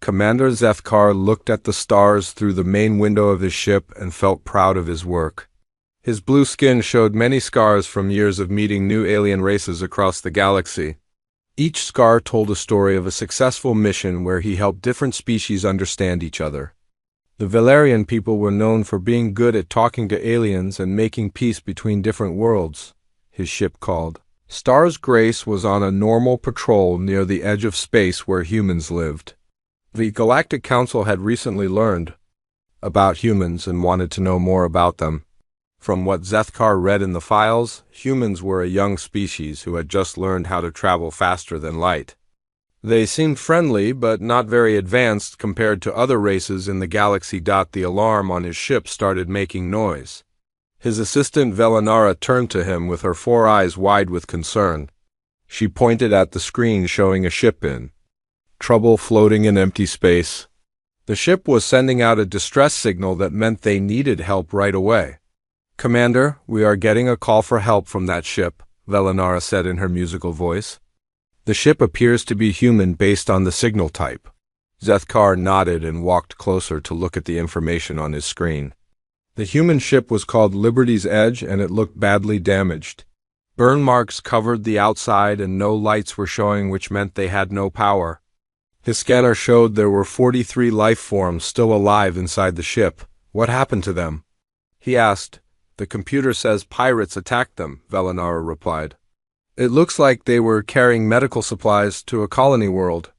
Commander Zethkar looked at the stars through the main window of his ship and felt proud of his work. His blue skin showed many scars from years of meeting new alien races across the galaxy. Each scar told a story of a successful mission where he helped different species understand each other. The Valerian people were known for being good at talking to aliens and making peace between different worlds, his ship called. Star's Grace was on a normal patrol near the edge of space where humans lived. The Galactic Council had recently learned about humans and wanted to know more about them. From what Zethkar read in the files, humans were a young species who had just learned how to travel faster than light. They seemed friendly, but not very advanced compared to other races in the galaxy. The alarm on his ship started making noise. His assistant Velinara turned to him with her 4 eyes wide with concern. She pointed at the screen showing a ship in trouble floating in empty space. The ship was sending out a distress signal that meant they needed help right away. "Commander, we are getting a call for help from that ship," Velinara said in her musical voice. "The ship appears to be human based on the signal type." Zethkar nodded and walked closer to look at the information on his screen. The human ship was called Liberty's Edge and it looked badly damaged. Burn marks covered the outside and no lights were showing, which meant they had no power. His scanner showed there were 43 life forms still alive inside the ship. "What happened to them?" he asked. "The computer says pirates attacked them," Velinara replied. "It looks like they were carrying medical supplies to a colony world."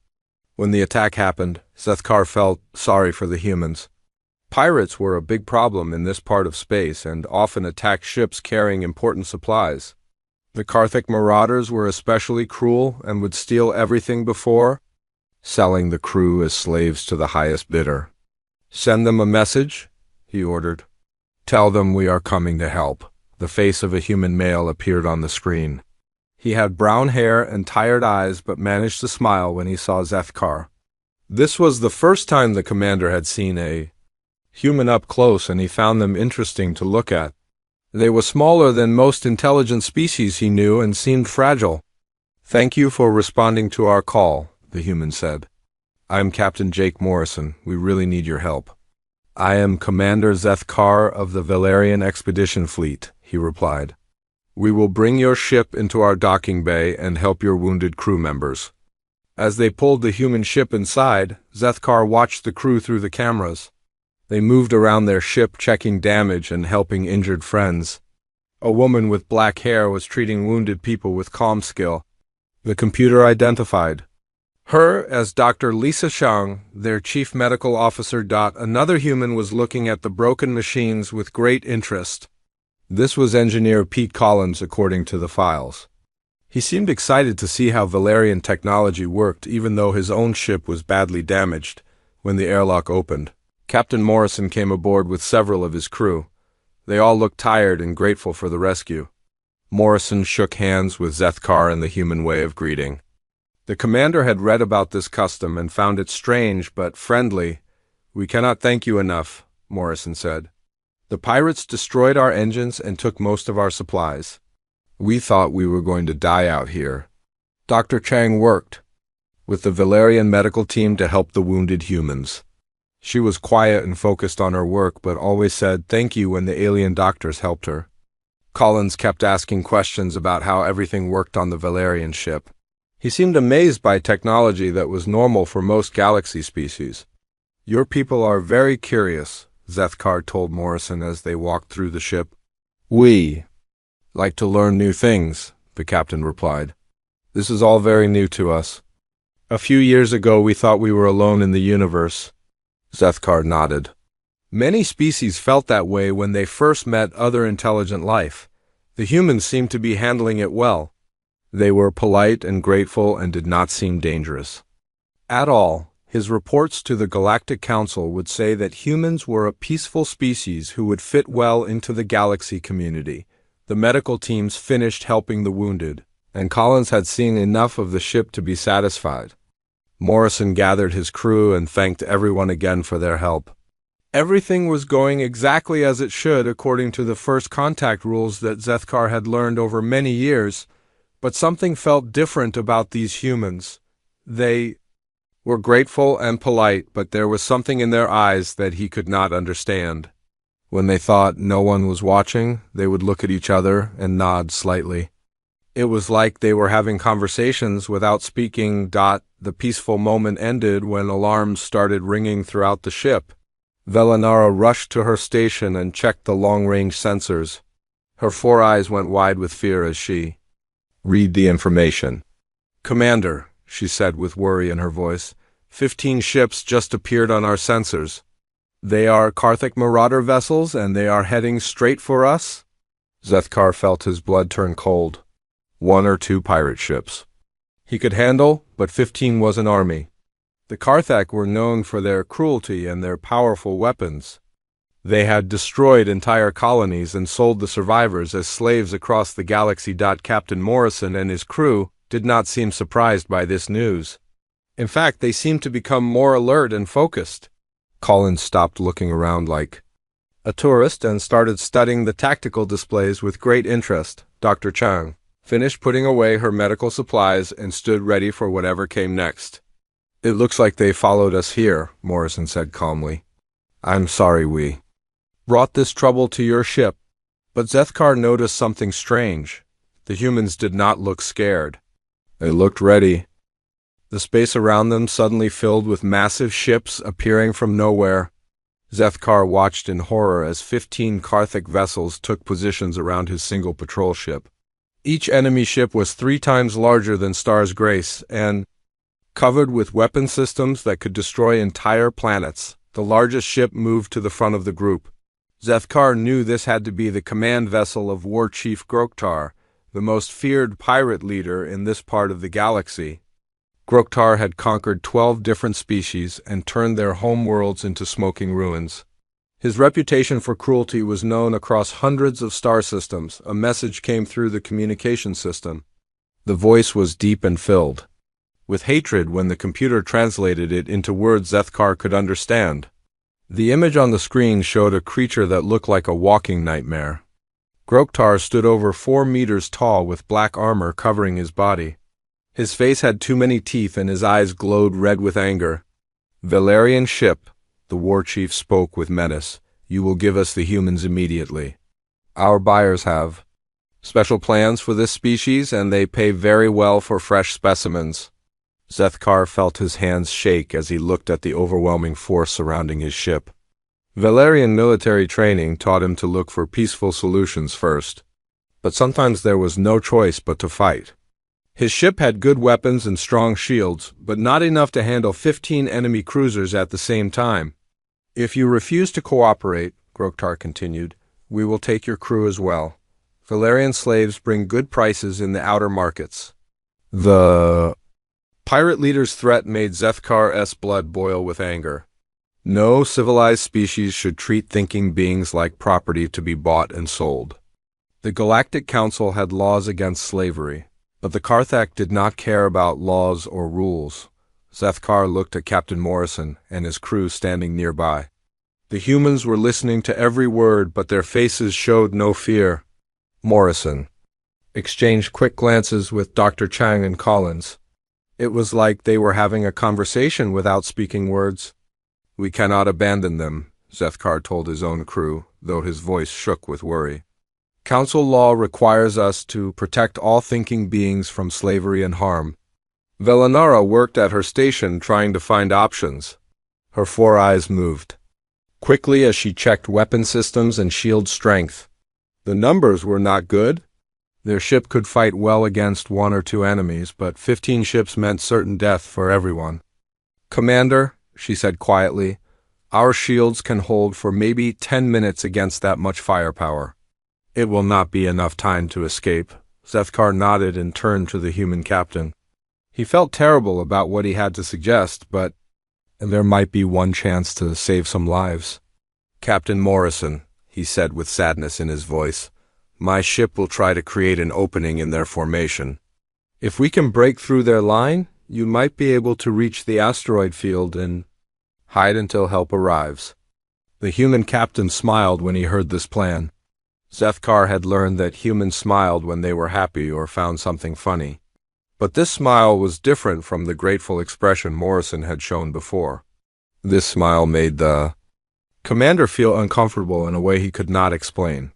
When the attack happened, Zethkar felt sorry for the humans. Pirates were a big problem in this part of space and often attacked ships carrying important supplies. The Karthik marauders were especially cruel and would steal everything before selling the crew as slaves to the highest bidder. "Send them a message," he ordered. "Tell them we are coming to help." The face of a human male appeared on the screen. He had brown hair and tired eyes but managed to smile when he saw Zethkar. This was the first time the commander had seen a human up close, and he found them interesting to look at. They were smaller than most intelligent species he knew and seemed fragile. "Thank you for responding to our call," the human said. "I'm Captain Jake Morrison. We really need your help." "I am Commander Zethkar of the Valerian Expedition Fleet," he replied. "We will bring your ship into our docking bay and help your wounded crew members." As they pulled the human ship inside, Zethkar watched the crew through the cameras. They moved around their ship, checking damage and helping injured friends. A woman with black hair was treating wounded people with calm skill. The computer identified her as Dr. Lisa Shang, their chief medical officer. Another human was looking at the broken machines with great interest. This was engineer Pete Collins, according to the files. He seemed excited to see how Valerian technology worked, even though his own ship was badly damaged. When the airlock opened, Captain Morrison came aboard with several of his crew. They all looked tired and grateful for the rescue. Morrison shook hands with Zethkar in the human way of greeting. The commander had read about this custom and found it strange but friendly. "We cannot thank you enough," Morrison said. "The pirates destroyed our engines and took most of our supplies. We thought we were going to die out here." Dr. Chang worked with the Valerian medical team to help the wounded humans. She was quiet and focused on her work, but always said thank you when the alien doctors helped her. Collins kept asking questions about how everything worked on the Valerian ship. He seemed amazed by technology that was normal for most galaxy species. "Your people are very curious," Zethkar told Morrison as they walked through the ship. "We like to learn new things," the captain replied. "This is all very new to us. A few years ago we thought we were alone in the universe." Zethkar nodded. Many species felt that way when they first met other intelligent life. The humans seemed to be handling it well. They were polite and grateful and did not seem dangerous at all. His reports to the Galactic Council would say that humans were a peaceful species who would fit well into the galaxy community. The medical teams finished helping the wounded, and Collins had seen enough of the ship to be satisfied. Morrison gathered his crew and thanked everyone again for their help. Everything was going exactly as it should according to the first contact rules that Zethkar had learned over many years, but something felt different about these humans. They were grateful and polite, but there was something in their eyes that he could not understand. When they thought no one was watching, they would look at each other and nod slightly. It was like they were having conversations without speaking. The peaceful moment ended when alarms started ringing throughout the ship. Velanara rushed to her station and checked the long-range sensors. Her 4 eyes went wide with fear as she read the information. "Commander," she said with worry in her voice, 15 ships just appeared on our sensors. They are Karthik Marauder vessels, and they are heading straight for us? Zethkar felt his blood turn cold. 1 or 2 pirate ships he could handle, but 15 was an army. The Karthak were known for their cruelty and their powerful weapons. They had destroyed entire colonies and sold the survivors as slaves across the galaxy. Captain Morrison and his crew did not seem surprised by this news. In fact, they seemed to become more alert and focused. Collins stopped looking around like a tourist and started studying the tactical displays with great interest. Dr. Chang finished putting away her medical supplies and stood ready for whatever came next. "It looks like they followed us here," Morrison said calmly. "I'm sorry we brought this trouble to your ship." But Zethkar noticed something strange. The humans did not look scared. They looked ready. The space around them suddenly filled with massive ships appearing from nowhere. Zethkar watched in horror as 15 Karthik vessels took positions around his single patrol ship. Each enemy ship was 3 times larger than Star's Grace and covered with weapon systems that could destroy entire planets. The largest ship moved to the front of the group. Zethkar knew this had to be the command vessel of War Chief Groktar, the most feared pirate leader in this part of the galaxy. Groktar had conquered 12 different species and turned their homeworlds into smoking ruins. His reputation for cruelty was known across hundreds of star systems. A message came through the communication system. The voice was deep and filled with hatred when the computer translated it into words Zethkar could understand. The image on the screen showed a creature that looked like a walking nightmare. Groktar stood over 4 meters tall with black armor covering his body. His face had too many teeth and his eyes glowed red with anger. "Valerian ship," the war chief spoke with menace. "You will give us the humans immediately. Our buyers have special plans for this species and they pay very well for fresh specimens." Zethkar felt his hands shake as he looked at the overwhelming force surrounding his ship. Valerian military training taught him to look for peaceful solutions first, but sometimes there was no choice but to fight. His ship had good weapons and strong shields, but not enough to handle 15 enemy cruisers at the same time. "If you refuse to cooperate," Groktar continued, "we will take your crew as well. Valerian slaves bring good prices in the outer markets." The pirate leader's threat made Zethkar's blood boil with anger. No civilized species should treat thinking beings like property to be bought and sold. The Galactic Council had laws against slavery, but the Karthak did not care about laws or rules. Zethkar looked at Captain Morrison and his crew standing nearby. The humans were listening to every word, but their faces showed no fear. Morrison exchanged quick glances with Dr. Chang and Collins. It was like they were having a conversation without speaking words. "We cannot abandon them," Zethkar told his own crew, though his voice shook with worry. "Council law requires us to protect all thinking beings from slavery and harm." Velanara worked at her station trying to find options. Her 4 eyes moved quickly as she checked weapon systems and shield strength. The numbers were not good. Their ship could fight well against 1 or 2 enemies, but 15 ships meant certain death for everyone. "Commander," she said quietly, "our shields can hold for maybe 10 minutes against that much firepower. It will not be enough time to escape." Zethkar nodded and turned to the human captain. He felt terrible about what he had to suggest, but there might be one chance to save some lives. "Captain Morrison," he said with sadness in his voice, "my ship will try to create an opening in their formation. If we can break through their line, you might be able to reach the asteroid field and hide until help arrives." The human captain smiled when he heard this plan. Zethkar had learned that humans smiled when they were happy or found something funny. But this smile was different from the grateful expression Morrison had shown before. This smile made the commander feel uncomfortable in a way he could not explain.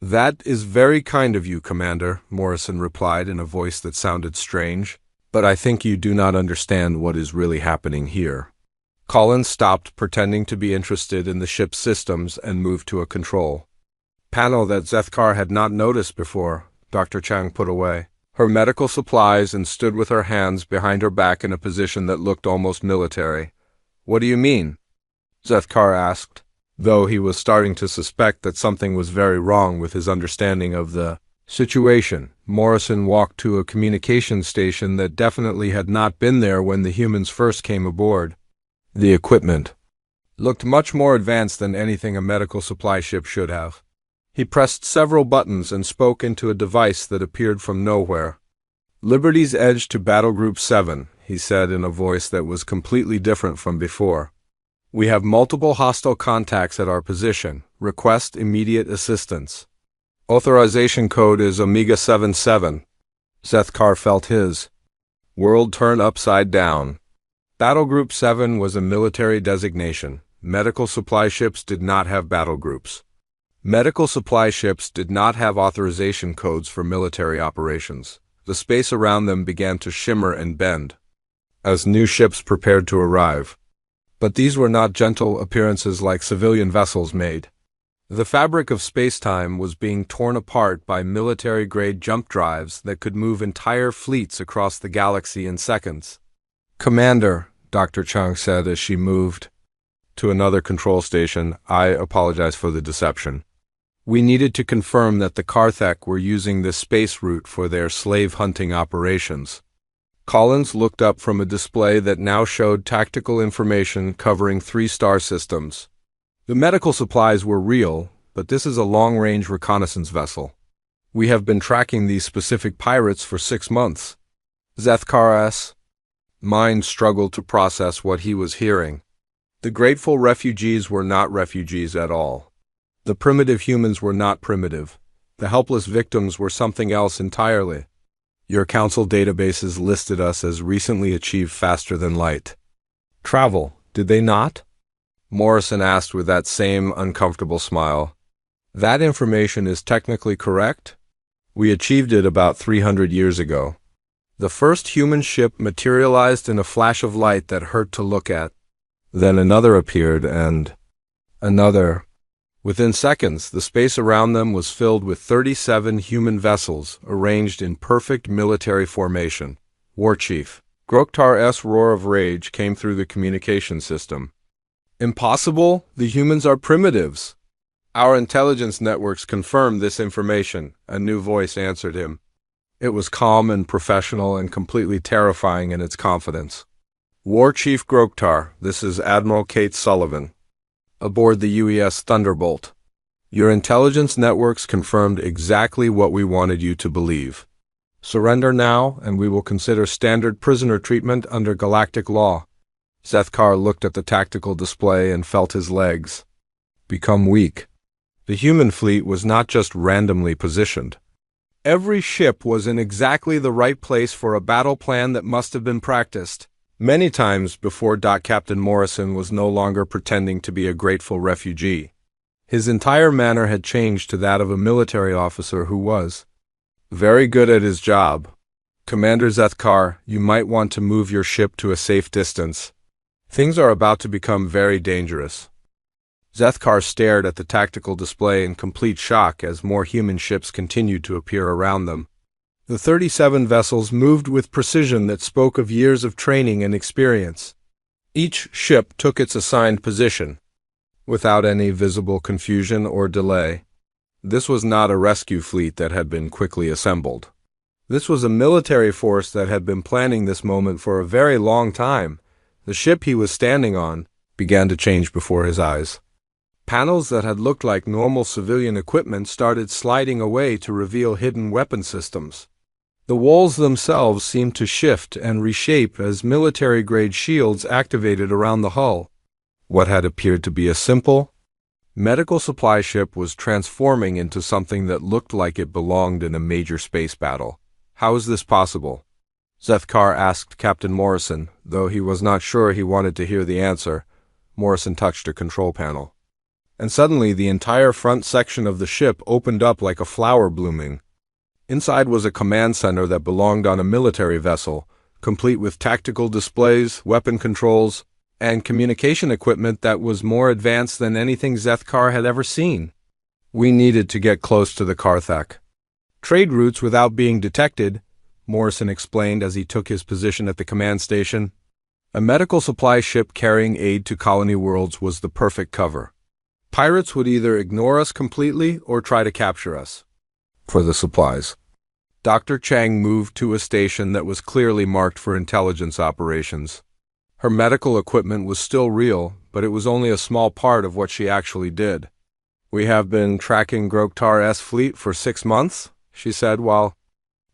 "That is very kind of you, Commander," Morrison replied in a voice that sounded strange, "but I think you do not understand what is really happening here." Collins stopped pretending to be interested in the ship's systems and moved to a control panel that Zethkar had not noticed before. Dr. Chang put away her medical supplies and stood with her hands behind her back in a position that looked almost military. "What do you mean?" Zethkar asked, though he was starting to suspect that something was very wrong with his understanding of the situation. Morrison walked to a communication station that definitely had not been there when the humans first came aboard. The equipment looked much more advanced than anything a medical supply ship should have. He pressed several buttons and spoke into a device that appeared from nowhere. "Liberty's Edge to Battle Group 7, he said in a voice that was completely different from before. "We have multiple hostile contacts at our position. Request immediate assistance. Authorization code is Omega-77. Zethkar felt his world turn upside down. Battle Group 7 was a military designation. Medical supply ships did not have battle groups. Medical supply ships did not have authorization codes for military operations. The space around them began to shimmer and bend as new ships prepared to arrive. But these were not gentle appearances like civilian vessels made. The fabric of space-time was being torn apart by military-grade jump drives that could move entire fleets across the galaxy in seconds. "Commander," Dr. Chang said as she moved to another control station, "I apologize for the deception. We needed to confirm that the Karthek were using this space route for their slave-hunting operations." Collins looked up from a display that now showed tactical information covering 3 star systems. "The medical supplies were real, but this is a long-range reconnaissance vessel. We have been tracking these specific pirates for 6 months." Zethkar's mind struggled to process what he was hearing. The grateful refugees were not refugees at all. The primitive humans were not primitive. The helpless victims were something else entirely. "Your council databases listed us as recently achieved faster than light travel, did they not?" Morrison asked with that same uncomfortable smile. "That information is technically correct. We achieved it about 300 years ago. The first human ship materialized in a flash of light that hurt to look at. Then another appeared and another. Within seconds, the space around them was filled with 37 human vessels arranged in perfect military formation. War Chief Groktar's roar of rage came through the communication system. "Impossible! The humans are primitives." "Our intelligence networks confirm this information," a new voice answered him. It was calm and professional and completely terrifying in its confidence. "War Chief Groktar, this is Admiral Kate Sullivan, aboard the UES Thunderbolt. Your intelligence networks confirmed exactly what we wanted you to believe. Surrender now, and we will consider standard prisoner treatment under galactic law." Zethkar looked at the tactical display and felt his legs become weak. The human fleet was not just randomly positioned. Every ship was in exactly the right place for a battle plan that must have been practiced many times before Captain Morrison was no longer pretending to be a grateful refugee. His entire manner had changed to that of a military officer who was very good at his job. "Commander Zethkar, you might want to move your ship to a safe distance. Things are about to become very dangerous." Zethkar stared at the tactical display in complete shock as more human ships continued to appear around them. The 37 vessels moved with precision that spoke of years of training and experience. Each ship took its assigned position, without any visible confusion or delay. This was not a rescue fleet that had been quickly assembled. This was a military force that had been planning this moment for a very long time. The ship he was standing on began to change before his eyes. Panels that had looked like normal civilian equipment started sliding away to reveal hidden weapon systems. The walls themselves seemed to shift and reshape as military-grade shields activated around the hull. What had appeared to be a simple medical supply ship was transforming into something that looked like it belonged in a major space battle. How is this possible? Zethkar asked Captain Morrison, though he was not sure he wanted to hear the answer. Morrison touched a control panel. And suddenly the entire front section of the ship opened up like a flower blooming. Inside was a command center that belonged on a military vessel, complete with tactical displays, weapon controls, and communication equipment that was more advanced than anything Zethkar had ever seen. We needed to get close to the Karthak. Trade routes without being detected, Morrison explained as he took his position at the command station. A medical supply ship carrying aid to colony worlds was the perfect cover. Pirates would either ignore us completely or try to capture us. For the supplies. Dr. Chang moved to a station that was clearly marked for intelligence operations. Her medical equipment was still real, but it was only a small part of what she actually did. "We have been tracking Groktar's fleet for 6 months," she said while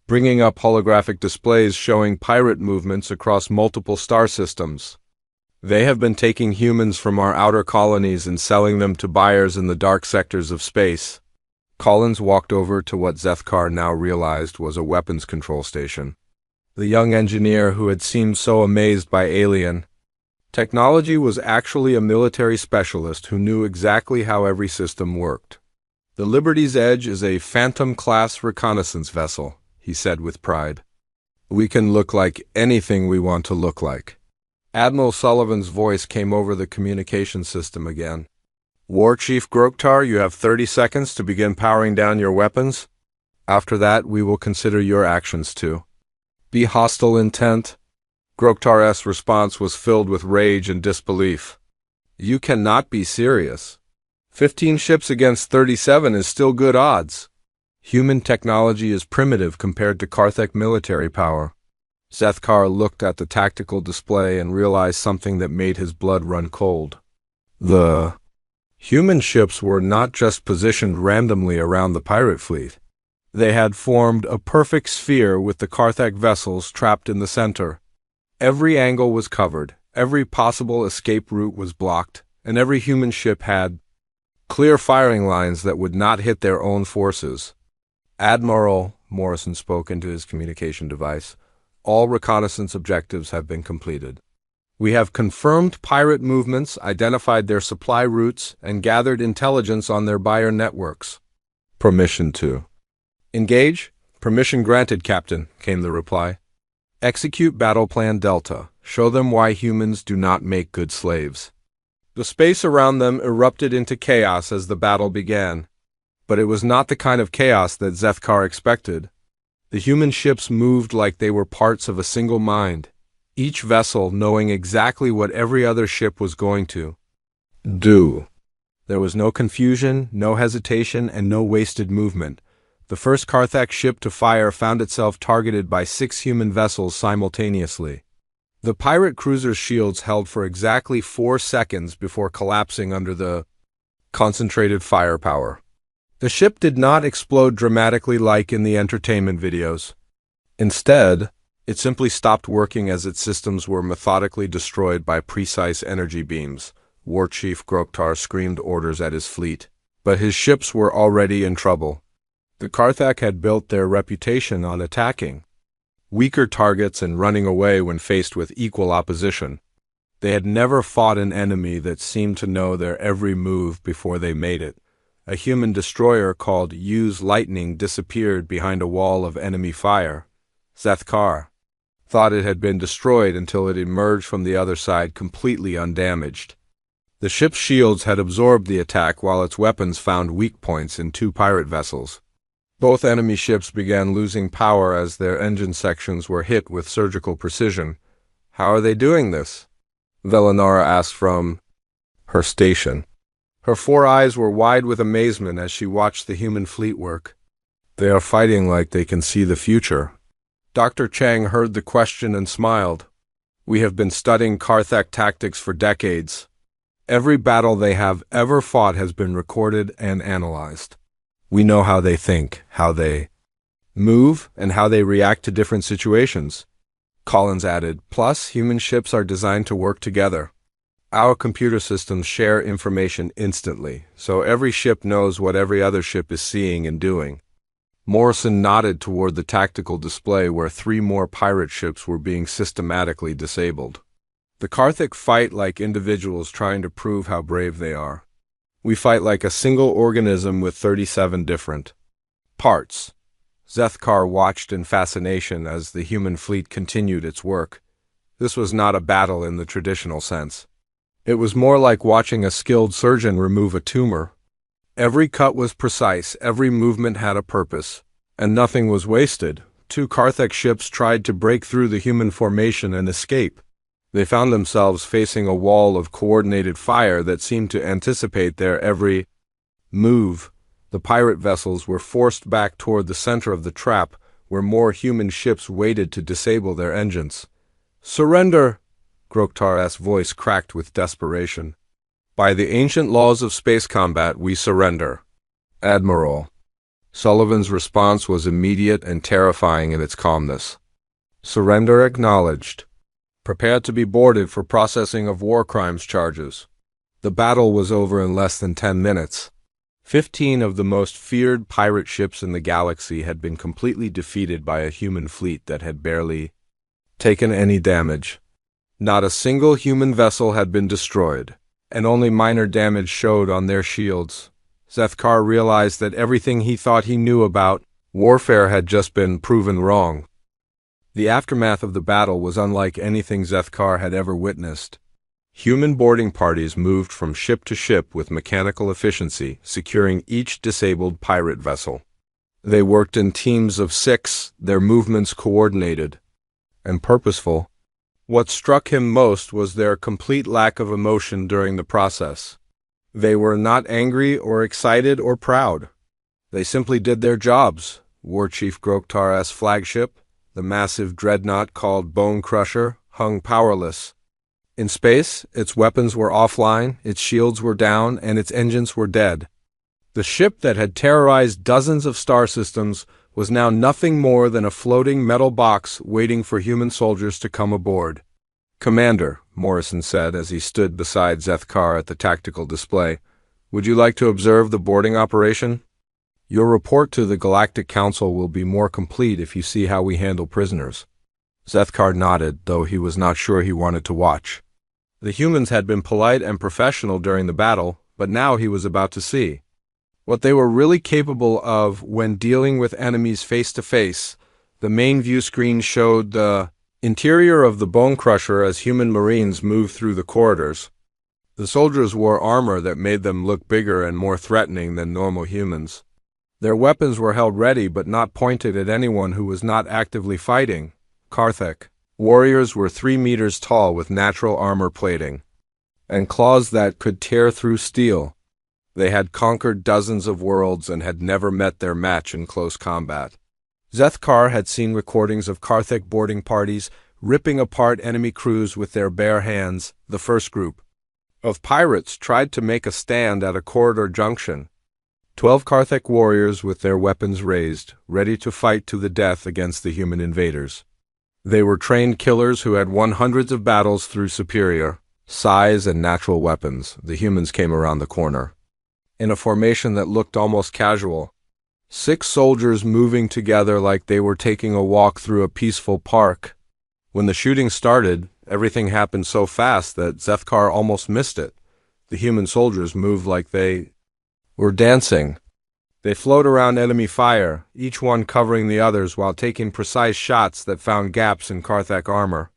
bringing up holographic displays showing pirate movements across multiple star systems. "They have been taking humans from our outer colonies and selling them to buyers in the dark sectors of space." Collins walked over to what Zethkar now realized was a weapons control station. The young engineer who had seemed so amazed by alien technology was actually a military specialist who knew exactly how every system worked. "The Liberty's Edge is a Phantom-class reconnaissance vessel," he said with pride. "We can look like anything we want to look like." Admiral Sullivan's voice came over the communication system again. "War Chief Groktar, you have 30 seconds to begin powering down your weapons. After that, we will consider your actions too. Be hostile intent." Groktar's response was filled with rage and disbelief. "You cannot be serious. 15 ships against 37 is still good odds. Human technology is primitive compared to Karthak military power." Zethkar looked at the tactical display and realized something that made his blood run cold. The human ships were not just positioned randomly around the pirate fleet. They had formed a perfect sphere with the Karthak vessels trapped in the center. Every angle was covered, every possible escape route was blocked, and every human ship had clear firing lines that would not hit their own forces. "Admiral," Morrison spoke into his communication device, "all reconnaissance objectives have been completed. We have confirmed pirate movements, identified their supply routes, and gathered intelligence on their buyer networks. Permission to engage?" "Permission granted, Captain," came the reply. "Execute Battle Plan Delta. Show them why humans do not make good slaves." The space around them erupted into chaos as the battle began. But it was not the kind of chaos that Zethkar expected. The human ships moved like they were parts of a single mind, each vessel knowing exactly what every other ship was going to do. There was no confusion, no hesitation, and no wasted movement. The first Karthak ship to fire found itself targeted by 6 human vessels simultaneously. The pirate cruiser's shields held for exactly 4 seconds before collapsing under the concentrated firepower. The ship did not explode dramatically like in the entertainment videos. Instead, it simply stopped working as its systems were methodically destroyed by precise energy beams. War Chief Groktar screamed orders at his fleet, but his ships were already in trouble. The Karthak had built their reputation on attacking weaker targets and running away when faced with equal opposition. They had never fought an enemy that seemed to know their every move before they made it. A human destroyer called Use Lightning disappeared behind a wall of enemy fire. Zethkar thought it had been destroyed until it emerged from the other side completely undamaged. The ship's shields had absorbed the attack while its weapons found weak points in 2 pirate vessels. Both enemy ships began losing power as their engine sections were hit with surgical precision. "How are they doing this?" Velinara asked from her station. Her 4 eyes were wide with amazement as she watched the human fleet work. "They are fighting like they can see the future." Dr. Chang heard the question and smiled. "We have been studying Karthak tactics for decades. Every battle they have ever fought has been recorded and analyzed. We know how they think, how they move, and how they react to different situations." Collins added, "Plus, human ships are designed to work together. Our computer systems share information instantly, so every ship knows what every other ship is seeing and doing." Morrison nodded toward the tactical display where 3 more pirate ships were being systematically disabled. The Karthik fight like individuals trying to prove how brave they are. We fight like a single organism with 37 different parts. Zethkar watched in fascination as the human fleet continued its work. This was not a battle in the traditional sense. It was more like watching a skilled surgeon remove a tumor. Every cut was precise, every movement had a purpose, and nothing was wasted. 2 Karthik ships tried to break through the human formation and escape. They found themselves facing a wall of coordinated fire that seemed to anticipate their every move. The pirate vessels were forced back toward the center of the trap, where more human ships waited to disable their engines. "Surrender!" Groktar's voice cracked with desperation. "By the ancient laws of space combat, we surrender, Admiral." Sullivan's response was immediate and terrifying in its calmness. "Surrender acknowledged. Prepare to be boarded for processing of war crimes charges." The battle was over in less than 10 minutes. 15 of the most feared pirate ships in the galaxy had been completely defeated by a human fleet that had barely taken any damage. Not a single human vessel had been destroyed, and only minor damage showed on their shields. Zethkar realized that everything he thought he knew about warfare had just been proven wrong. The aftermath of the battle was unlike anything Zethkar had ever witnessed. Human boarding parties moved from ship to ship with mechanical efficiency, securing each disabled pirate vessel. They worked in teams of 6, their movements coordinated and purposeful. What struck him most was their complete lack of emotion during the process. They were not angry or excited or proud. They simply did their jobs. War Chief Groktar's flagship, the massive dreadnought called Bone Crusher, hung powerless. In space, its weapons were offline, its shields were down, and its engines were dead. The ship that had terrorized dozens of star systems was now nothing more than a floating metal box waiting for human soldiers to come aboard. "Commander," Morrison said as he stood beside Zethkar at the tactical display, "would you like to observe the boarding operation? Your report to the Galactic Council will be more complete if you see how we handle prisoners." Zethkar nodded, though he was not sure he wanted to watch. The humans had been polite and professional during the battle, but now he was about to see what they were really capable of when dealing with enemies face-to-face. The main view screen showed the interior of the Bone Crusher as human marines moved through the corridors. The soldiers wore armor that made them look bigger and more threatening than normal humans. Their weapons were held ready but not pointed at anyone who was not actively fighting. Karthik warriors were 3 meters tall with natural armor plating and claws that could tear through steel. They had conquered dozens of worlds and had never met their match in close combat. Zethkar had seen recordings of Karthik boarding parties ripping apart enemy crews with their bare hands. The first group of pirates tried to make a stand at a corridor junction. 12 Karthik warriors with their weapons raised, ready to fight to the death against the human invaders. They were trained killers who had won hundreds of battles through superior size and natural weapons. The humans came around the corner in a formation that looked almost casual. 6 soldiers moving together like they were taking a walk through a peaceful park. When the shooting started, everything happened so fast that Zethkar almost missed it. The human soldiers moved like they were dancing. They flowed around enemy fire, each one covering the others while taking precise shots that found gaps in Karthik armor.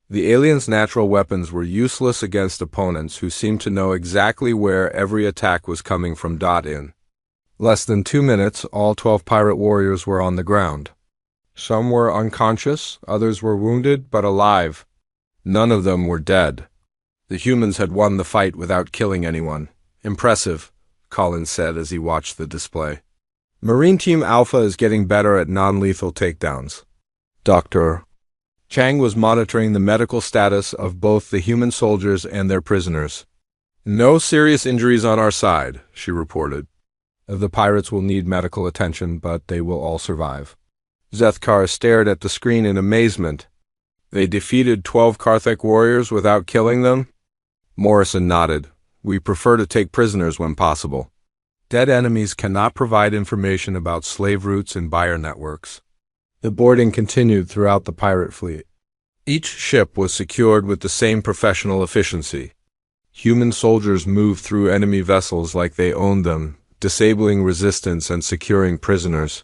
The aliens' natural weapons were useless against opponents who seemed to know exactly where every attack was coming from. In less than 2 minutes, all 12 pirate warriors were on the ground. Some were unconscious, others were wounded but alive. None of them were dead. The humans had won the fight without killing anyone. "Impressive," Collins said as he watched the display. "Marine Team Alpha is getting better at non-lethal takedowns." Dr. Chang was monitoring the medical status of both the human soldiers and their prisoners. "No serious injuries on our side," she reported. "The pirates will need medical attention, but they will all survive." Zethkar stared at the screen in amazement. "They defeated 12 Karthik warriors without killing them?" Morrison nodded. "We prefer to take prisoners when possible." Dead enemies cannot provide information about slave routes and buyer networks. The boarding continued throughout the pirate fleet. Each ship was secured with the same professional efficiency. Human soldiers moved through enemy vessels like they owned them, disabling resistance and securing prisoners.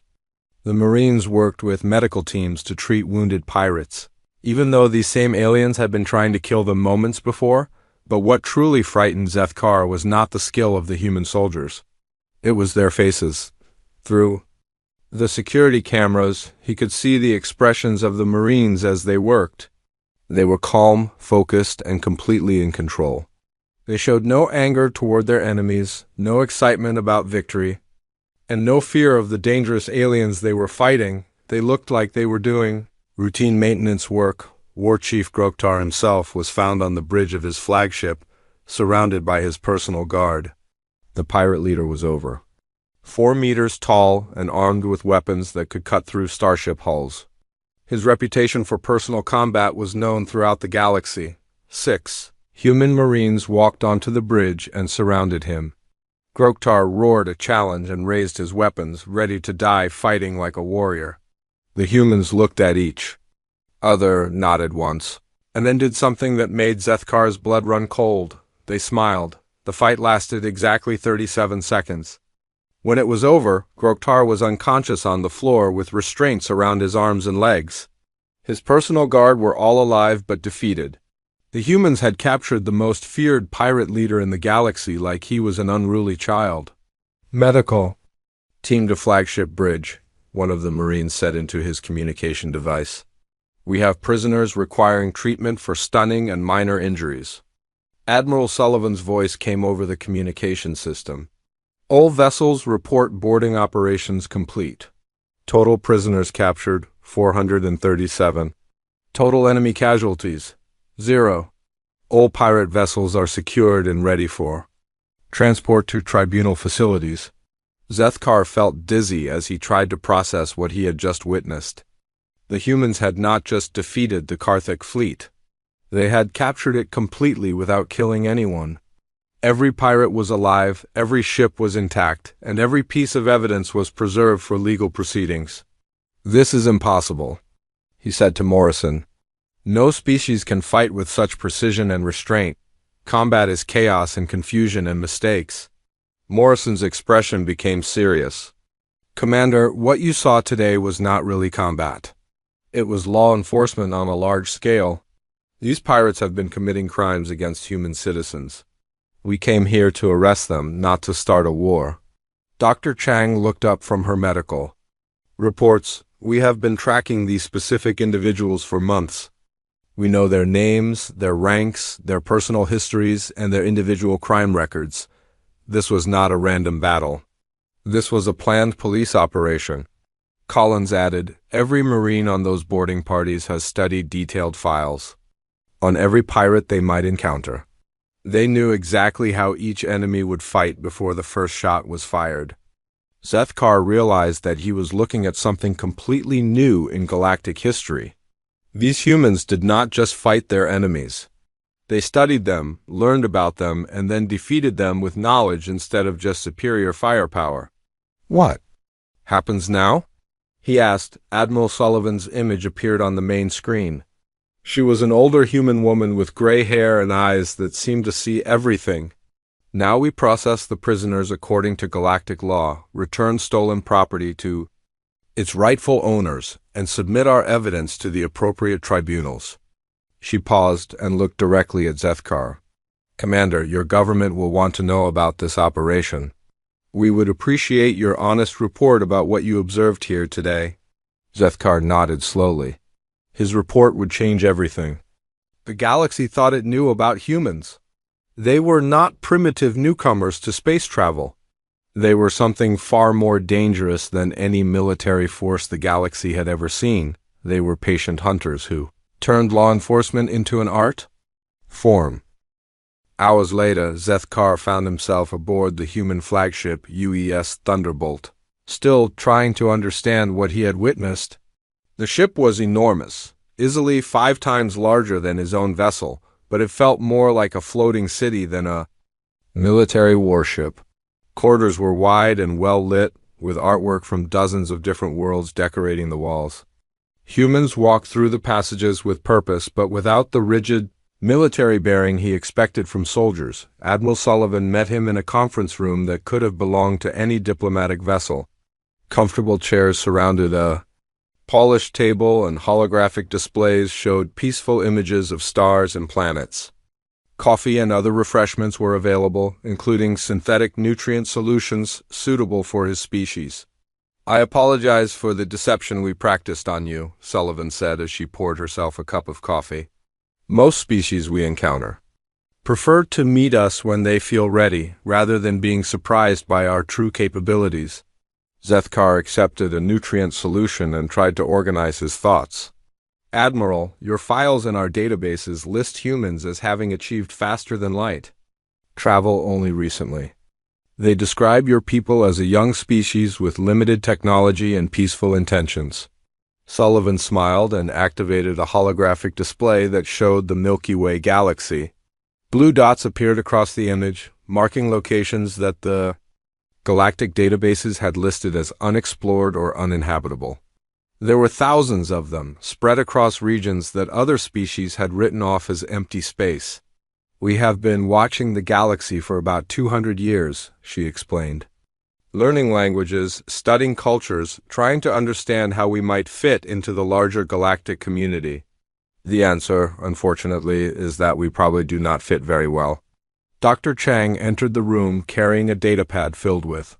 The Marines worked with medical teams to treat wounded pirates, even though these same aliens had been trying to kill them moments before. But what truly frightened Zethkar was not the skill of the human soldiers. It was their faces. Through the security cameras, he could see the expressions of the Marines as they worked. They were calm, focused, and completely in control. They showed no anger toward their enemies, no excitement about victory, and no fear of the dangerous aliens they were fighting. They looked like they were doing routine maintenance work. War Chief Groktar himself was found on the bridge of his flagship, surrounded by his personal guard. The pirate leader was over. 4 meters tall and armed with weapons that could cut through starship hulls. His reputation for personal combat was known throughout the galaxy. 6 human Marines walked onto the bridge and surrounded him. Groktar roared a challenge and raised his weapons, ready to die fighting like a warrior. The humans looked at each other, nodded once, and then did something that made Zethkar's blood run cold. They smiled. The fight lasted exactly 37 seconds. When it was over, Groktar was unconscious on the floor with restraints around his arms and legs. His personal guard were all alive but defeated. The humans had captured the most feared pirate leader in the galaxy like he was an unruly child. Medical team to flagship bridge, one of the Marines said into his communication device. We have prisoners requiring treatment for stunning and minor injuries. Admiral Sullivan's voice came over the communication system. All vessels report boarding operations complete. Total prisoners captured, 437. Total enemy casualties, 0. All pirate vessels are secured and ready for transport to tribunal facilities. Zethkar felt dizzy as he tried to process what he had just witnessed. The humans had not just defeated the Karthik fleet. They had captured it completely without killing anyone. Every pirate was alive, every ship was intact, and every piece of evidence was preserved for legal proceedings. This is impossible, he said to Morrison. No species can fight with such precision and restraint. Combat is chaos and confusion and mistakes. Morrison's expression became serious. Commander, what you saw today was not really combat. It was law enforcement on a large scale. These pirates have been committing crimes against human citizens. We came here to arrest them, not to start a war. Dr. Chang looked up from her medical reports. We have been tracking these specific individuals for months. We know their names, their ranks, their personal histories, and their individual crime records. This was not a random battle. This was a planned police operation. Collins added, every Marine on those boarding parties has studied detailed files on every pirate they might encounter. They knew exactly how each enemy would fight before the first shot was fired. Zethkar realized that he was looking at something completely new in galactic history. These humans did not just fight their enemies. They studied them, learned about them, and then defeated them with knowledge instead of just superior firepower. What happens now? He asked. Admiral Sullivan's image appeared on the main screen. She was an older human woman with gray hair and eyes that seemed to see everything. Now we process the prisoners according to galactic law, return stolen property to its rightful owners, and submit our evidence to the appropriate tribunals. She paused and looked directly at Zethkar. Commander, your government will want to know about this operation. We would appreciate your honest report about what you observed here today. Zethkar nodded slowly. His report would change everything. The galaxy thought it knew about humans. They were not primitive newcomers to space travel. They were something far more dangerous than any military force the galaxy had ever seen. They were patient hunters who turned law enforcement into an art form. Hours later, Zethkar found himself aboard the human flagship UES Thunderbolt, still trying to understand what he had witnessed. The ship was enormous, easily 5 times larger than his own vessel, but it felt more like a floating city than a military warship. Corridors were wide and well lit, with artwork from dozens of different worlds decorating the walls. Humans walked through the passages with purpose, but without the rigid, military bearing he expected from soldiers. Admiral Sullivan met him in a conference room that could have belonged to any diplomatic vessel. Comfortable chairs surrounded a polished table, and holographic displays showed peaceful images of stars and planets. Coffee and other refreshments were available, including synthetic nutrient solutions suitable for his species. "I apologize for the deception we practiced on you," Sullivan said as she poured herself a cup of coffee. "Most species we encounter prefer to meet us when they feel ready, rather than being surprised by our true capabilities." Zethkar accepted a nutrient solution and tried to organize his thoughts. "Admiral, your files in our databases list humans as having achieved faster than light travel only recently. They describe your people as a young species with limited technology and peaceful intentions." Sullivan smiled and activated a holographic display that showed the Milky Way galaxy. Blue dots appeared across the image, marking locations that the galactic databases had listed as unexplored or uninhabitable. There were thousands of them, spread across regions that other species had written off as empty space. "We have been watching the galaxy for about 200 years, she explained. "Learning languages, studying cultures, trying to understand how we might fit into the larger galactic community. The answer, unfortunately, is that we probably do not fit very well." Dr. Chang entered the room carrying a datapad filled with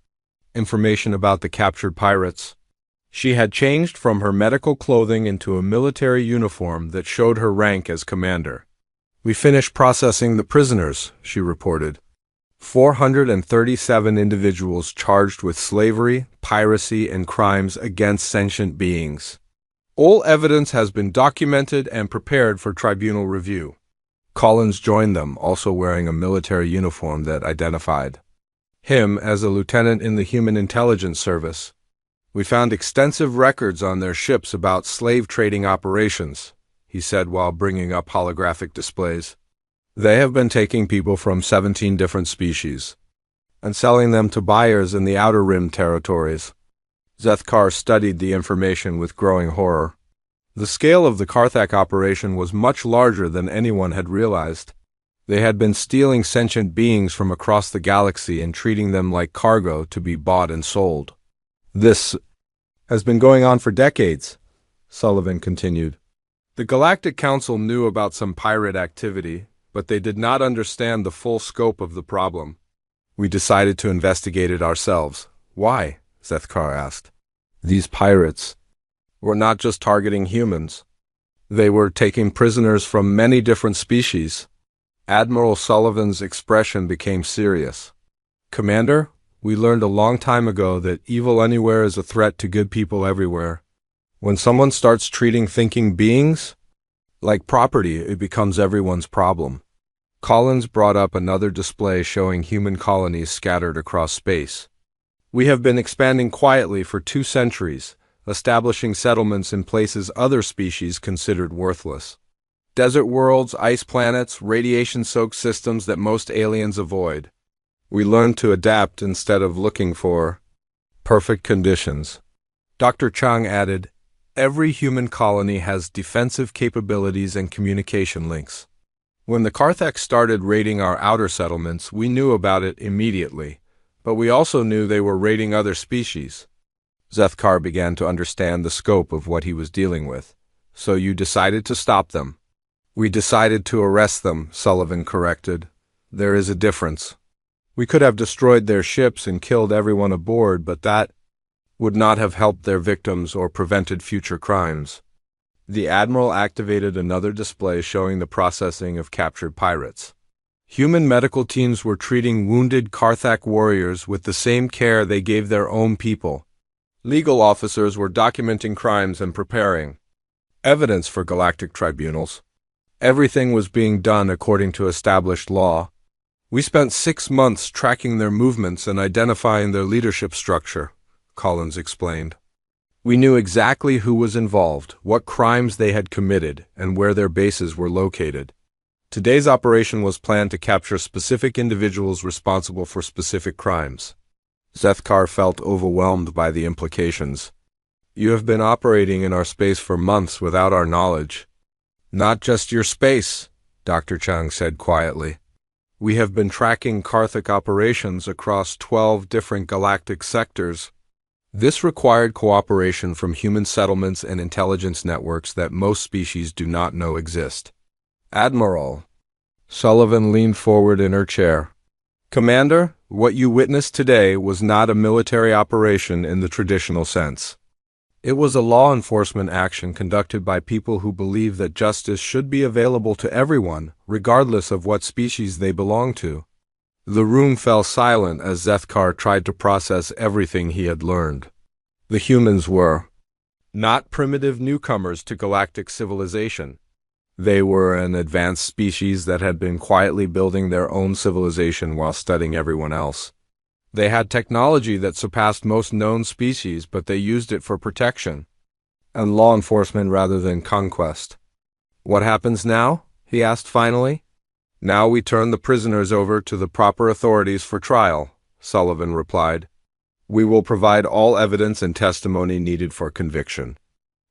information about the captured pirates. She had changed from her medical clothing into a military uniform that showed her rank as commander. "We finished processing the prisoners," she reported. 437 individuals charged with slavery, piracy, and crimes against sentient beings. All evidence has been documented and prepared for tribunal review. Collins joined them, also wearing a military uniform that identified him as a lieutenant in the Human Intelligence Service. "We found extensive records on their ships about slave trading operations," he said while bringing up holographic displays. "They have been taking people from 17 different species and selling them to buyers in the Outer Rim territories." Zethkar studied the information with growing horror. The scale of the Karthak operation was much larger than anyone had realized. They had been stealing sentient beings from across the galaxy and treating them like cargo to be bought and sold. "This has been going on for decades," Sullivan continued. "The Galactic Council knew about some pirate activity, but they did not understand the full scope of the problem. We decided to investigate it ourselves." "Why?" Zethkar asked. "These pirates were not just targeting humans. They were taking prisoners from many different species." Admiral Sullivan's expression became serious. "Commander, we learned a long time ago that evil anywhere is a threat to good people everywhere. When someone starts treating thinking beings like property, it becomes everyone's problem." Collins brought up another display showing human colonies scattered across space. "We have been expanding quietly for 2 centuries, establishing settlements in places other species considered worthless. Desert worlds, ice planets, radiation-soaked systems that most aliens avoid. We learned to adapt instead of looking for perfect conditions." Dr. Chang added, "Every human colony has defensive capabilities and communication links. When the Karthak started raiding our outer settlements, we knew about it immediately, but we also knew they were raiding other species." Zethkar began to understand the scope of what he was dealing with. "So you decided to stop them?" "We decided to arrest them," Sullivan corrected. "There is a difference. We could have destroyed their ships and killed everyone aboard, but that would not have helped their victims or prevented future crimes." The Admiral activated another display showing the processing of captured pirates. Human medical teams were treating wounded Karthak warriors with the same care they gave their own people. Legal officers were documenting crimes and preparing evidence for galactic tribunals. Everything was being done according to established law. "We spent 6 months tracking their movements and identifying their leadership structure," Collins explained. "We knew exactly who was involved, what crimes they had committed, and where their bases were located. Today's operation was planned to capture specific individuals responsible for specific crimes." Zethkar felt overwhelmed by the implications. You have been operating in our space for months without our knowledge. Not just your space, Dr. Chang said quietly. We have been tracking Karthik operations across 12 different galactic sectors. This required cooperation from human settlements and intelligence networks that most species do not know exist. Admiral. Sullivan leaned forward in her chair. Commander, what you witnessed today was not a military operation in the traditional sense. It was a law enforcement action conducted by people who believe that justice should be available to everyone, regardless of what species they belong to. The room fell silent as Zethkar tried to process everything he had learned. The humans were not primitive newcomers to galactic civilization. They were an advanced species that had been quietly building their own civilization while studying everyone else. They had technology that surpassed most known species, but they used it for protection and law enforcement rather than conquest. What happens now? He asked finally. Now we turn the prisoners over to the proper authorities for trial, Sullivan replied. We will provide all evidence and testimony needed for conviction.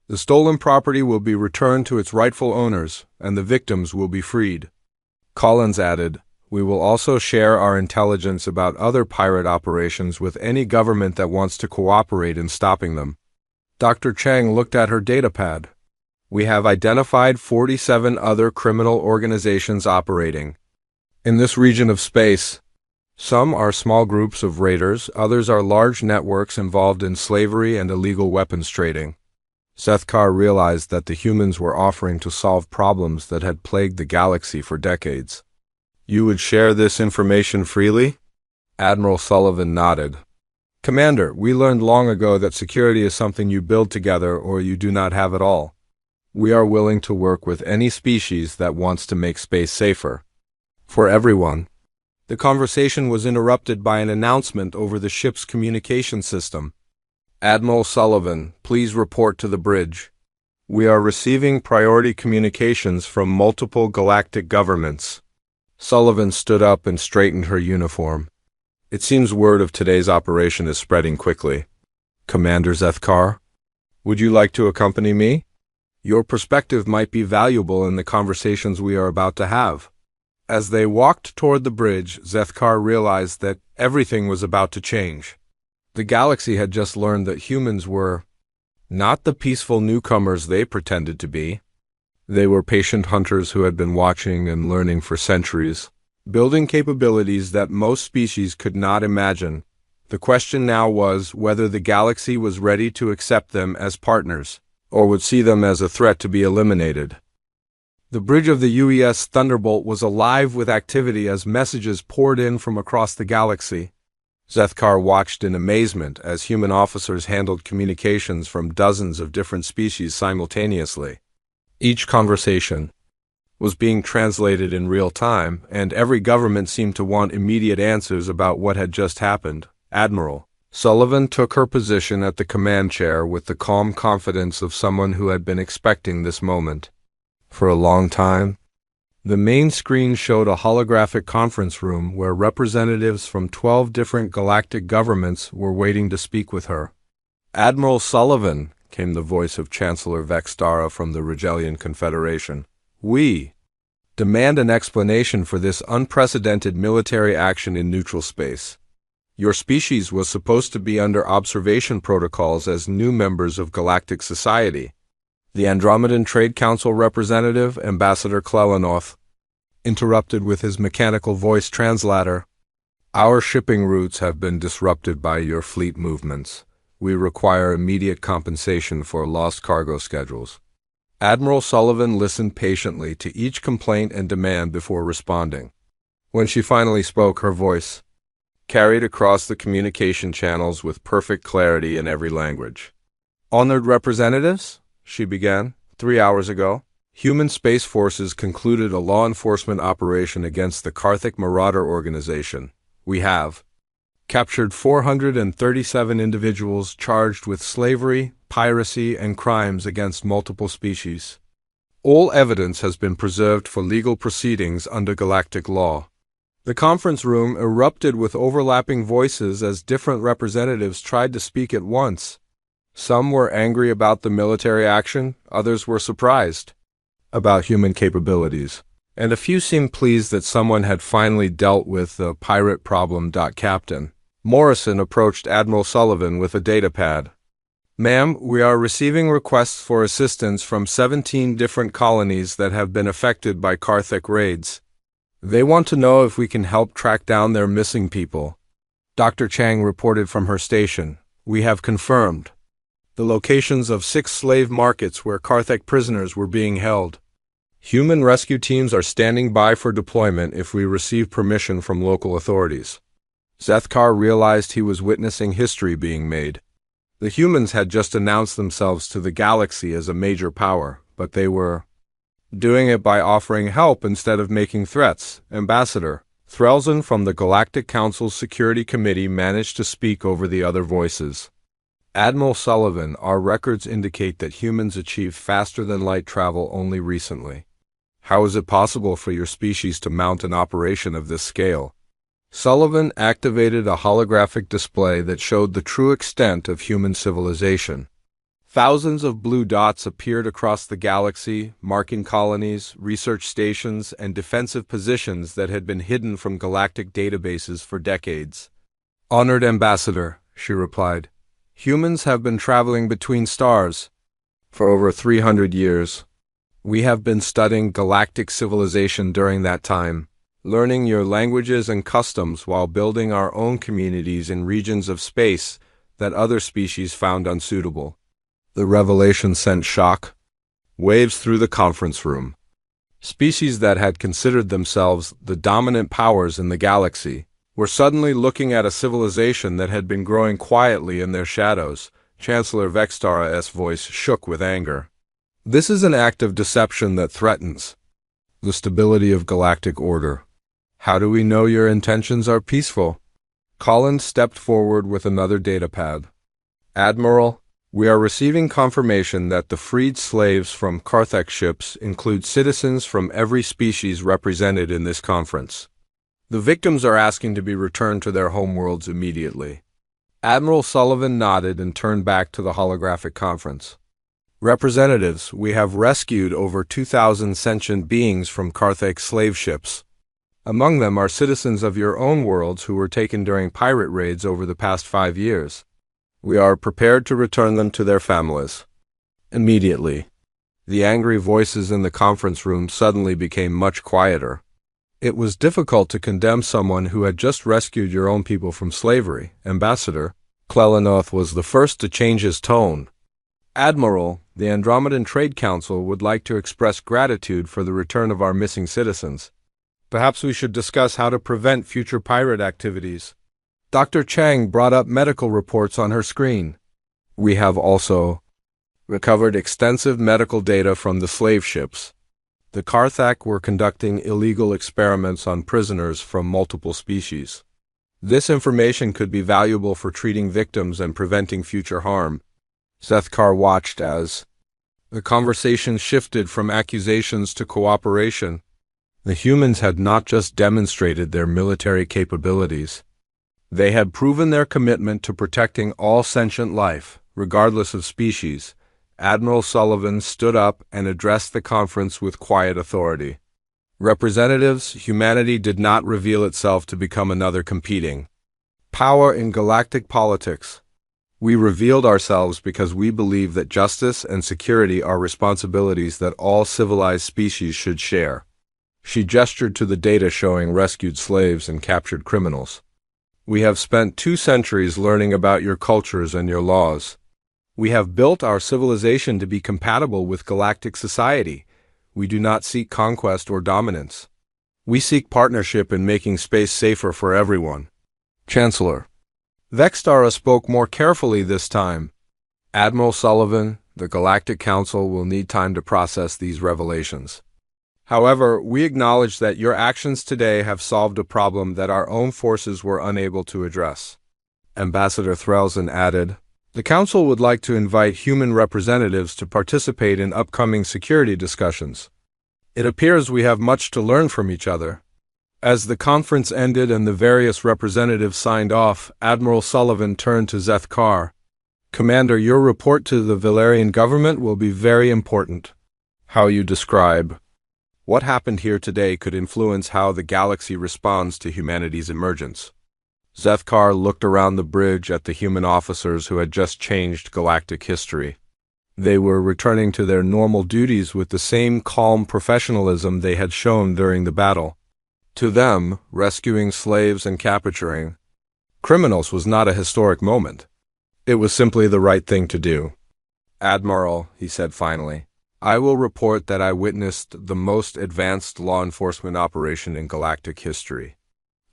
The stolen property will be returned to its rightful owners, and the victims will be freed. Collins added, We will also share our intelligence about other pirate operations with any government that wants to cooperate in stopping them. Dr. Chang looked at her datapad. We have identified 47 other criminal organizations operating in this region of space. Some are small groups of raiders, others are large networks involved in slavery and illegal weapons trading. Zethkar realized that the humans were offering to solve problems that had plagued the galaxy for decades. You would share this information freely? Admiral Sullivan nodded. Commander, we learned long ago that security is something you build together or you do not have at all. We are willing to work with any species that wants to make space safer. For everyone. The conversation was interrupted by an announcement over the ship's communication system. Admiral Sullivan, please report to the bridge. We are receiving priority communications from multiple galactic governments. Sullivan stood up and straightened her uniform. It seems word of today's operation is spreading quickly. Commander Zethkar, would you like to accompany me? Your perspective might be valuable in the conversations we are about to have. As they walked toward the bridge, Zethkar realized that everything was about to change. The galaxy had just learned that humans were not the peaceful newcomers they pretended to be. They were patient hunters who had been watching and learning for centuries, building capabilities that most species could not imagine. The question now was whether the galaxy was ready to accept them as partners, or would see them as a threat to be eliminated. The bridge of the UES Thunderbolt was alive with activity as messages poured in from across the galaxy. Zethkar watched in amazement as human officers handled communications from dozens of different species simultaneously. Each conversation was being translated in real time, and every government seemed to want immediate answers about what had just happened. Admiral Sullivan took her position at the command chair with the calm confidence of someone who had been expecting this moment. For a long time, the main screen showed a holographic conference room where representatives from 12 different galactic governments were waiting to speak with her. Admiral Sullivan, came the voice of Chancellor Vextara from the Regelian Confederation. We demand an explanation for this unprecedented military action in neutral space. Your species was supposed to be under observation protocols as new members of galactic society. The Andromedan Trade Council representative, Ambassador Clelanoth, interrupted with his mechanical voice translator. Our shipping routes have been disrupted by your fleet movements. We require immediate compensation for lost cargo schedules. Admiral Sullivan listened patiently to each complaint and demand before responding. When she finally spoke, her voice carried across the communication channels with perfect clarity in every language. Honored representatives? She began. 3 hours ago, human space forces concluded a law enforcement operation against the Karthik Marauder organization. We have captured 437 individuals charged with slavery, piracy, and crimes against multiple species. All evidence has been preserved for legal proceedings under galactic law. The conference room erupted with overlapping voices as different representatives tried to speak at once. Some were angry about the military action, others were surprised about human capabilities, and a few seemed pleased that someone had finally dealt with the pirate problem. Captain Morrison approached Admiral Sullivan with a datapad. "Ma'am, we are receiving requests for assistance from 17 different colonies that have been affected by Karthik raids. They want to know if we can help track down their missing people." Dr. Chang reported from her station. "We have confirmed the locations of 6 slave markets where Karthik prisoners were being held. Human rescue teams are standing by for deployment if we receive permission from local authorities." Zethkar realized he was witnessing history being made. The humans had just announced themselves to the galaxy as a major power, but they were doing it by offering help instead of making threats. Ambassador Threlson from the Galactic Council's Security Committee managed to speak over the other voices. "Admiral Sullivan, our records indicate that humans achieved faster-than-light travel only recently. How is it possible for your species to mount an operation of this scale?" Sullivan activated a holographic display that showed the true extent of human civilization. Thousands of blue dots appeared across the galaxy, marking colonies, research stations, and defensive positions that had been hidden from galactic databases for decades. "Honored Ambassador," she replied, "humans have been traveling between stars for over 300 years. We have been studying galactic civilization during that time, learning your languages and customs while building our own communities in regions of space that other species found unsuitable." The revelation sent shock waves through the conference room. Species that had considered themselves the dominant powers in the galaxy were suddenly looking at a civilization that had been growing quietly in their shadows. Chancellor Vextara's voice shook with anger. "This is an act of deception that threatens the stability of galactic order. How do we know your intentions are peaceful?" Collins stepped forward with another datapad. "Admiral, we are receiving confirmation that the freed slaves from Karthik ships include citizens from every species represented in this conference. The victims are asking to be returned to their homeworlds immediately." Admiral Sullivan nodded and turned back to the holographic conference. "Representatives, we have rescued over 2,000 sentient beings from Karthik slave ships. Among them are citizens of your own worlds who were taken during pirate raids over the past 5 years. We are prepared to return them to their families immediately." The angry voices in the conference room suddenly became much quieter. It was difficult to condemn someone who had just rescued your own people from slavery. Ambassador Clelanoth was the first to change his tone. "Admiral, the Andromedan Trade Council would like to express gratitude for the return of our missing citizens. Perhaps we should discuss how to prevent future pirate activities." Dr. Chang brought up medical reports on her screen. "We have also recovered extensive medical data from the slave ships. The Karthak were conducting illegal experiments on prisoners from multiple species. This information could be valuable for treating victims and preventing future harm." Zethkar watched as the conversation shifted from accusations to cooperation. The humans had not just demonstrated their military capabilities. They had proven their commitment to protecting all sentient life, regardless of species. Admiral Sullivan stood up and addressed the conference with quiet authority. "Representatives, humanity did not reveal itself to become another competing power in galactic politics. We revealed ourselves because we believe that justice and security are responsibilities that all civilized species should share." She gestured to the data showing rescued slaves and captured criminals. "We have spent 2 centuries learning about your cultures and your laws. We have built our civilization to be compatible with galactic society. We do not seek conquest or dominance. We seek partnership in making space safer for everyone." Chancellor Vextara spoke more carefully this time. "Admiral Sullivan, the Galactic Council will need time to process these revelations. However, we acknowledge that your actions today have solved a problem that our own forces were unable to address." Ambassador Threlson added, "The Council would like to invite human representatives to participate in upcoming security discussions. It appears we have much to learn from each other." As the conference ended and the various representatives signed off, Admiral Sullivan turned to Zethkar. Commander, your report to the Valerian government will be very important. How you describe what happened here today could influence how the galaxy responds to humanity's emergence. Zethkar looked around the bridge at the human officers who had just changed galactic history. They were returning to their normal duties with the same calm professionalism they had shown during the battle. To them, rescuing slaves and capturing criminals was not a historic moment. It was simply the right thing to do. Admiral, he said finally, I will report that I witnessed the most advanced law enforcement operation in galactic history.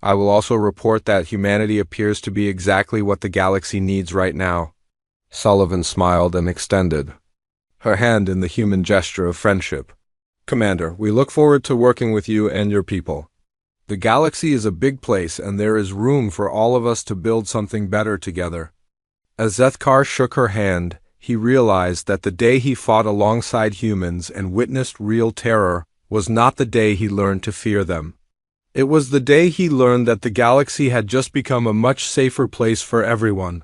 I will also report that humanity appears to be exactly what the galaxy needs right now. Sullivan smiled and extended her hand in the human gesture of friendship. Commander, we look forward to working with you and your people. The galaxy is a big place and there is room for all of us to build something better together. As Zethkar shook her hand, he realized that the day he fought alongside humans and witnessed real terror was not the day he learned to fear them. It was the day he learned that the galaxy had just become a much safer place for everyone.